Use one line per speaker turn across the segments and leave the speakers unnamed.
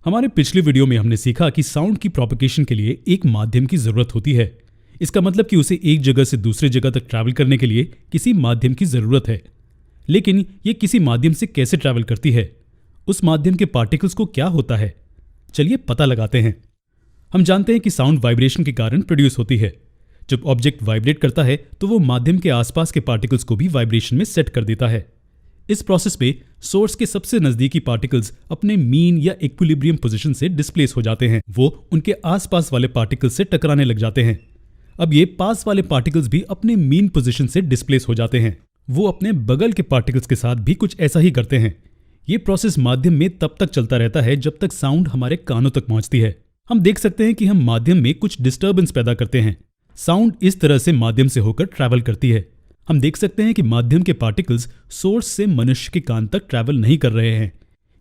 हमारे पिछले वीडियो में हमने सीखा कि साउंड की प्रोपगेशन के लिए एक माध्यम की जरूरत होती है। इसका मतलब कि उसे एक जगह से दूसरी जगह तक ट्रैवल करने के लिए किसी माध्यम की जरूरत है। लेकिन ये किसी माध्यम से कैसे ट्रैवल करती है, उस माध्यम के पार्टिकल्स को क्या होता है, चलिए पता लगाते हैं। हम जानते हैं कि साउंड वाइब्रेशन के कारण प्रोड्यूस होती है। जब ऑब्जेक्ट वाइब्रेट करता है तो वो माध्यम के आसपास के पार्टिकल्स को भी वाइब्रेशन में सेट कर देता है। इस प्रोसेस में सोर्स के सबसे नजदीकी पार्टिकल्स अपने मीन या इक्विलिब्रियम पोजीशन से डिस्प्लेस हो जाते हैं। वो उनके आसपास वाले पार्टिकल्स से टकराने लग जाते हैं। अब ये पास वाले पार्टिकल्स भी अपने मीन पोजीशन से डिस्प्लेस हो जाते हैं। वो अपने बगल के पार्टिकल्स के साथ भी कुछ ऐसा ही करते हैं। ये प्रोसेस माध्यम में तब तक चलता रहता है जब तक साउंड हमारे कानों तक पहुंचती है। हम देख सकते हैं कि हम माध्यम में कुछ डिस्टर्बेंस पैदा करते हैं। साउंड इस तरह से माध्यम से होकर ट्रैवल करती है। हम देख सकते हैं कि माध्यम के पार्टिकल्स सोर्स से मनुष्य के कान तक ट्रैवल नहीं कर रहे हैं।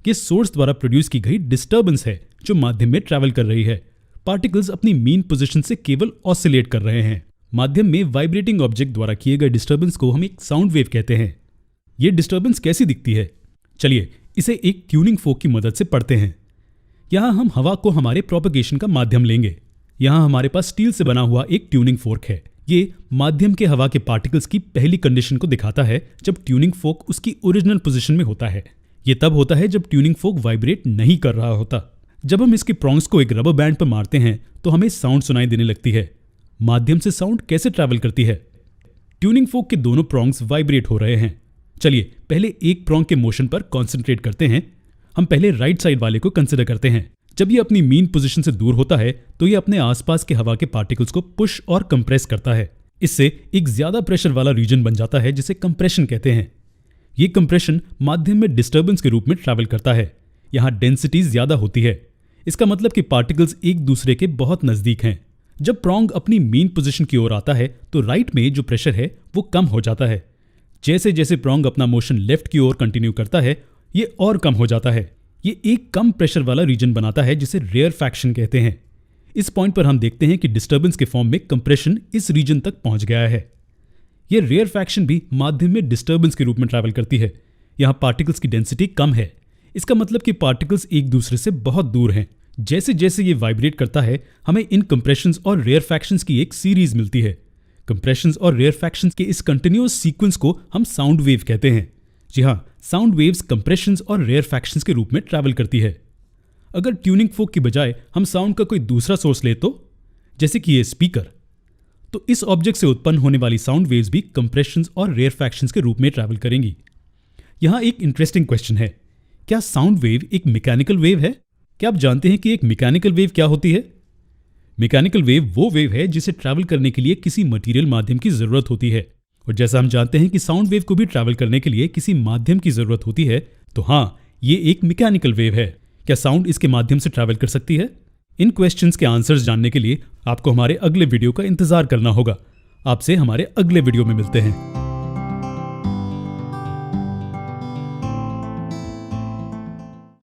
ये सोर्स द्वारा प्रोड्यूस की गई डिस्टर्बेंस है जो माध्यम में ट्रैवल कर रही है। पार्टिकल्स अपनी मीन पोजीशन से केवल ऑसिलेट कर रहे हैं। माध्यम में वाइब्रेटिंग ऑब्जेक्ट द्वारा किए गए डिस्टर्बेंस को हम एक साउंड वेव कहते हैं। ये डिस्टर्बेंस कैसी दिखती है, चलिए इसे एक ट्यूनिंग फोक की मदद से पढ़ते हैं। यहाँ हम हवा को हमारे प्रोपगेशन का माध्यम लेंगे। यहाँ हमारे पास स्टील से बना हुआ एक ट्यूनिंग फोर्क है। ये माध्यम के हवा के पार्टिकल्स की पहली कंडीशन को दिखाता है जब ट्यूनिंग फोक उसकी ओरिजिनल पोजीशन में होता है। ये तब होता है जब ट्यूनिंग फोक वाइब्रेट नहीं कर रहा होता। जब हम इसके प्रॉन्ग्स को एक रबर बैंड पर मारते हैं तो हमें साउंड सुनाई देने लगती है। माध्यम से साउंड कैसे ट्रैवल करती है? ट्यूनिंग फोक के दोनों प्रॉन्ग्स वाइब्रेट हो रहे हैं। चलिए पहले एक प्रॉन्ग के मोशन पर कॉन्सेंट्रेट करते हैं। हम पहले राइट साइड वाले को कंसिडर करते हैं। जब ये अपनी मीन पोजीशन से दूर होता है तो ये अपने आसपास के हवा के पार्टिकल्स को पुश और कंप्रेस करता है। इससे एक ज्यादा प्रेशर वाला रीजन बन जाता है जिसे कंप्रेशन कहते हैं। ये कंप्रेशन माध्यम में डिस्टर्बेंस के रूप में ट्रैवल करता है। यहाँ डेंसिटी ज्यादा होती है। इसका मतलब कि पार्टिकल्स एक दूसरे के बहुत नजदीक हैं। जब प्रॉन्ग अपनी मीन पोजीशन की ओर आता है तो राइट में जो प्रेशर है वो कम हो जाता है। जैसे जैसे प्रॉन्ग अपना मोशन लेफ्ट की ओर कंटिन्यू करता है ये और कम हो जाता है। ये एक कम प्रेशर वाला रीजन बनाता है जिसे रेयरफैक्शन कहते हैं। इस पॉइंट पर हम देखते हैं कि डिस्टर्बेंस के फॉर्म में कंप्रेशन इस रीजन तक पहुंच गया है। ये रेयरफैक्शन भी माध्यम में डिस्टर्बेंस के रूप में ट्रैवल करती है। यहाँ पार्टिकल्स की डेंसिटी कम है। इसका मतलब कि पार्टिकल्स एक दूसरे से बहुत दूर हैं। जैसे जैसे ये वाइब्रेट करता है हमें इन कंप्रेशंस और रेयरफैक्शंस की एक सीरीज मिलती है। कंप्रेशंस और रेयरफैक्शंस के इस कंटिन्यूअस सीक्वेंस को हम साउंड वेव कहते हैं। जी हाँ, साउंड वेव्स कंप्रेशंस और रेयरफैक्शंस के रूप में ट्रैवल करती है। अगर ट्यूनिंग फोक की बजाय हम साउंड का कोई दूसरा सोर्स ले तो, जैसे कि ये स्पीकर, तो इस ऑब्जेक्ट से उत्पन्न होने वाली साउंड वेव्स भी कंप्रेशंस और रेयरफैक्शंस के रूप में ट्रैवल करेंगी। यहाँ एक इंटरेस्टिंग क्वेश्चन है, क्या साउंड वेव एक मैकेनिकल वेव है? क्या आप जानते हैं कि एक मैकेनिकल वेव क्या होती है? मैकेनिकल वेव वो वेव है जिसे ट्रैवल करने के लिए किसी मटेरियल माध्यम की जरूरत होती है। और जैसा हम जानते हैं कि साउंड वेव को भी ट्रैवल करने के लिए किसी माध्यम की जरूरत होती है, तो हाँ, ये एक मैकेनिकल वेव है। क्या साउंड इसके माध्यम से ट्रैवल कर सकती है? इन क्वेश्चंस के आंसर्स जानने के लिए आपको हमारे अगले वीडियो का इंतजार करना होगा। आपसे हमारे अगले वीडियो में मिलते हैं।